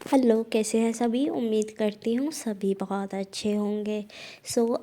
Hello, कैसे हैं सभी। उम्मीद करती हूँ सभी बहुत अच्छे होंगे।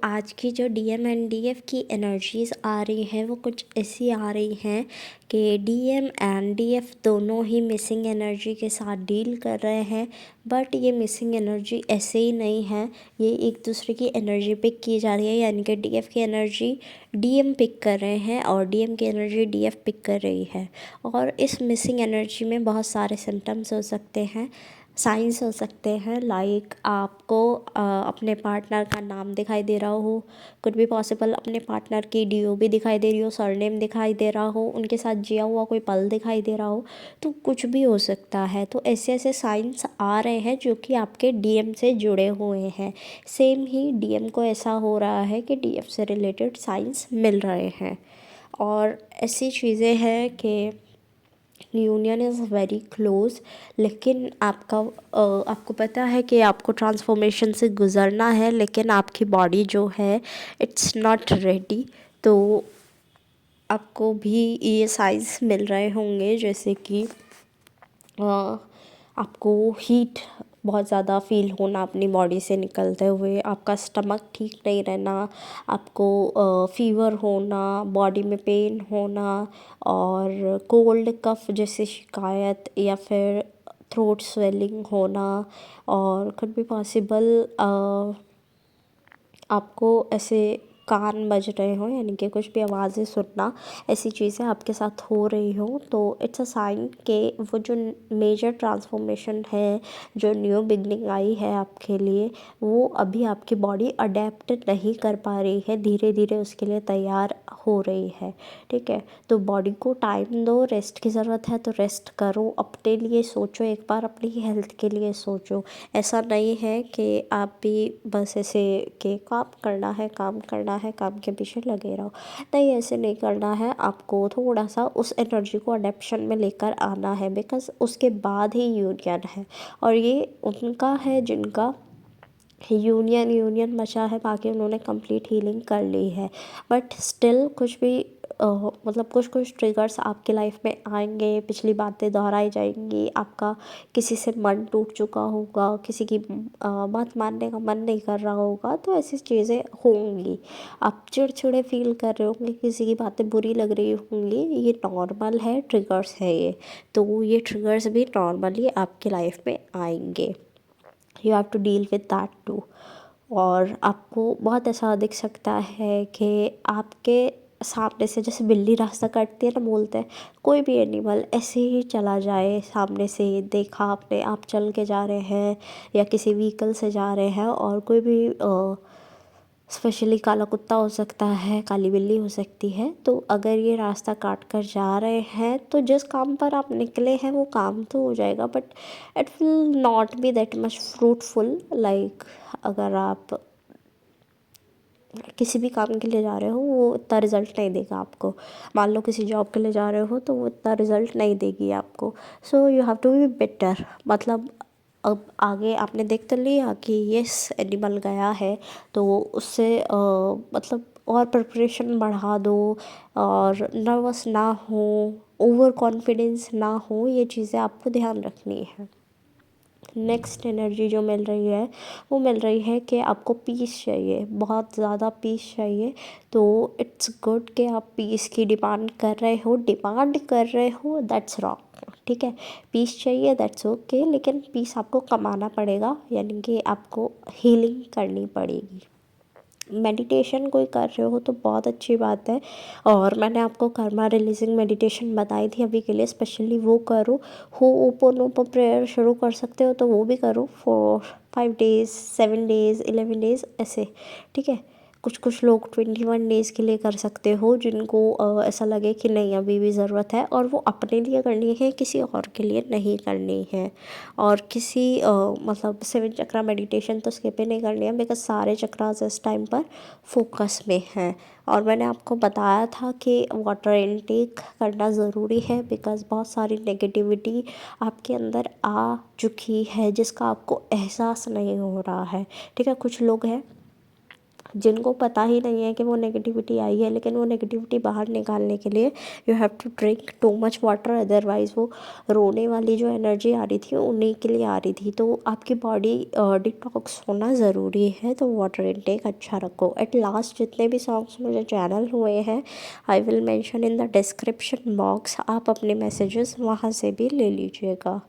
आज की जो डीएम एंड डीएफ की एनर्जीज़ आ रही हैं वो कुछ ऐसी आ रही हैं कि डीएम एंड डीएफ दोनों ही मिसिंग एनर्जी के साथ डील कर रहे हैं। बट ये मिसिंग एनर्जी ऐसे ही नहीं है, ये एक दूसरे की एनर्जी पिक की जा रही है। यानी कि डीएफ की एनर्जी डीएम पिक कर रहे हैं और डीएम की एनर्जी डीएफ पिक कर रही है। और इस मिसिंग एनर्जी में बहुत सारे सिम्टम्स हो सकते हैं, साइंस हो सकते हैं। लाइक आपको अपने पार्टनर का नाम दिखाई दे रहा हो, कुड भी पॉसिबल अपने पार्टनर की डीओबी दिखाई दे रही हो, सरनेम दिखाई दे रहा हो, उनके साथ जिया हुआ कोई पल दिखाई दे रहा हो, तो कुछ भी हो सकता है। तो ऐसे ऐसे साइंस आ रहे हैं जो कि आपके डीएम से जुड़े हुए हैं। सेम ही डीएम को ऐसा हो रहा है कि डीएफ से रिलेटेड साइंस मिल रहे हैं। और ऐसी चीज़ें हैं कि यूनियन इज़ वेरी क्लोज। लेकिन आपको पता है कि आपको ट्रांसफॉर्मेशन से गुज़रना है, लेकिन आपकी बॉडी जो है इट्स नॉट रेडी। तो आपको भी ये साइंस मिल रहे होंगे, जैसे कि आपको हीट बहुत ज़्यादा फील होना अपनी बॉडी से निकलते हुए, आपका स्टमक ठीक नहीं रहना, आपको फीवर होना, बॉडी में पेन होना, और कोल्ड कफ जैसी शिकायत, या फिर थ्रोट स्वेलिंग होना, और कुड बी पॉसिबल आपको ऐसे कान बज रहे हो, यानी कि कुछ भी आवाज़ें सुनना, ऐसी चीज़ें आपके साथ हो रही हो, तो इट्स अ साइन कि वो जो मेजर ट्रांसफॉर्मेशन है, जो न्यू बिगनिंग आई है आपके लिए, वो अभी आपकी बॉडी अडेप्ट नहीं कर पा रही है, धीरे धीरे उसके लिए तैयार हो रही है। ठीक है, तो बॉडी को टाइम दो, रेस्ट की ज़रूरत है तो रेस्ट करो, अपने लिए सोचो, एक बार अपनी हेल्थ के लिए सोचो। ऐसा नहीं है कि आप भी बस ऐसे कि काम करना है, काम करना है, काम के पीछे लगे रहो। नहीं, ऐसे नहीं करना है, आपको थोड़ा सा उस एनर्जी को अडेप्शन में लेकर आना है, बिकॉज़ उसके बाद ही यूनियन है। और ये उनका है जिनका यूनियन यूनियन बचा है, बाकी उन्होंने कंप्लीट हीलिंग कर ली है। बट स्टिल कुछ भी मतलब कुछ कुछ ट्रिगर्स आपके लाइफ में आएंगे, पिछली बातें दोहराई जाएंगी, आपका किसी से मन टूट चुका होगा, किसी की बात मानने का मन नहीं कर रहा होगा, तो ऐसी चीज़ें होंगी। आप चिड़चिड़े फील कर रहे होंगे, किसी की बातें बुरी लग रही होंगी, ये नॉर्मल है, ट्रिगर्स है ये। तो ये ट्रिगर्स भी नॉर्मली आपके लाइफ में आएंगे, you have to deal with that too. और आपको बहुत ऐसा दिख सकता है कि आपके सामने से, जैसे बिल्ली रास्ता काटती है ना, बोलते हैं, कोई भी एनिमल ऐसे ही चला जाए, सामने से देखा आपने, आप चल के जा रहे हैं या किसी व्हीकल से जा रहे हैं, और कोई भी स्पेशली काला कुत्ता हो सकता है, काली बिल्ली हो सकती है, तो अगर ये रास्ता काट कर जा रहे हैं, तो जिस काम पर आप निकले हैं वो काम तो हो जाएगा, but it will not be that much fruitful. Like अगर आप किसी भी काम के लिए जा रहे हो, वो इतना रिज़ल्ट नहीं देगा आपको। मान लो किसी जॉब के लिए जा रहे हो, तो वो इतना रिज़ल्ट नहीं देगी आपको। So you have to be better. मतलब अब आगे आपने देख तो लिया कि यस एनिमल गया है, तो उससे मतलब और प्रिपरेशन बढ़ा दो, और नर्वस ना हो, ओवर कॉन्फिडेंस ना हो, ये चीज़ें आपको ध्यान रखनी है। नेक्स्ट एनर्जी जो मिल रही है, वो मिल रही है कि आपको पीस चाहिए, बहुत ज़्यादा पीस चाहिए। तो इट्स गुड कि आप पीस की डिमांड कर रहे हो, दैट्स रॉन्ग। ठीक है, पीस चाहिए, दैट्स ओके, लेकिन पीस आपको कमाना पड़ेगा, यानी कि आपको हीलिंग करनी पड़ेगी। मेडिटेशन कोई कर रहे हो तो बहुत अच्छी बात है, और मैंने आपको कर्मा रिलीजिंग मेडिटेशन बताई थी अभी के लिए, स्पेशली वो करो। हो ओपन प्रेयर शुरू कर सकते हो तो वो भी करो, फॉर 5 डेज़, 7 डेज़, 11 डेज़ ऐसे। ठीक है, कुछ कुछ लोग 21 डेज़ के लिए कर सकते हो, जिनको ऐसा लगे कि नहीं अभी भी ज़रूरत है, और वो अपने लिए करनी है, किसी और के लिए नहीं करनी है। और किसी मतलब 7 चक्रा मेडिटेशन तो स्किप ही नहीं करनी है, बिकॉज सारे चक्रास इस टाइम पर फोकस में हैं। और मैंने आपको बताया था कि वाटर इनटेक करना ज़रूरी है, बिकॉज़ बहुत सारी नेगेटिविटी आपके अंदर आ चुकी है, जिसका आपको एहसास नहीं हो रहा है। ठीक है, कुछ लोग हैं जिनको पता ही नहीं है कि वो नेगेटिविटी आई है, लेकिन वो नेगेटिविटी बाहर निकालने के लिए you have to drink too much water, otherwise वो रोने वाली जो एनर्जी आ रही थी उन्हीं के लिए आ रही थी। तो आपकी बॉडी डिटॉक्स होना ज़रूरी है, तो वाटर इनटेक अच्छा रखो। एट लास्ट जितने भी सॉन्ग्स मुझे चैनल हुए हैं I will mention in the description box, आप अपने मैसेजेस वहाँ से भी ले लीजिएगा।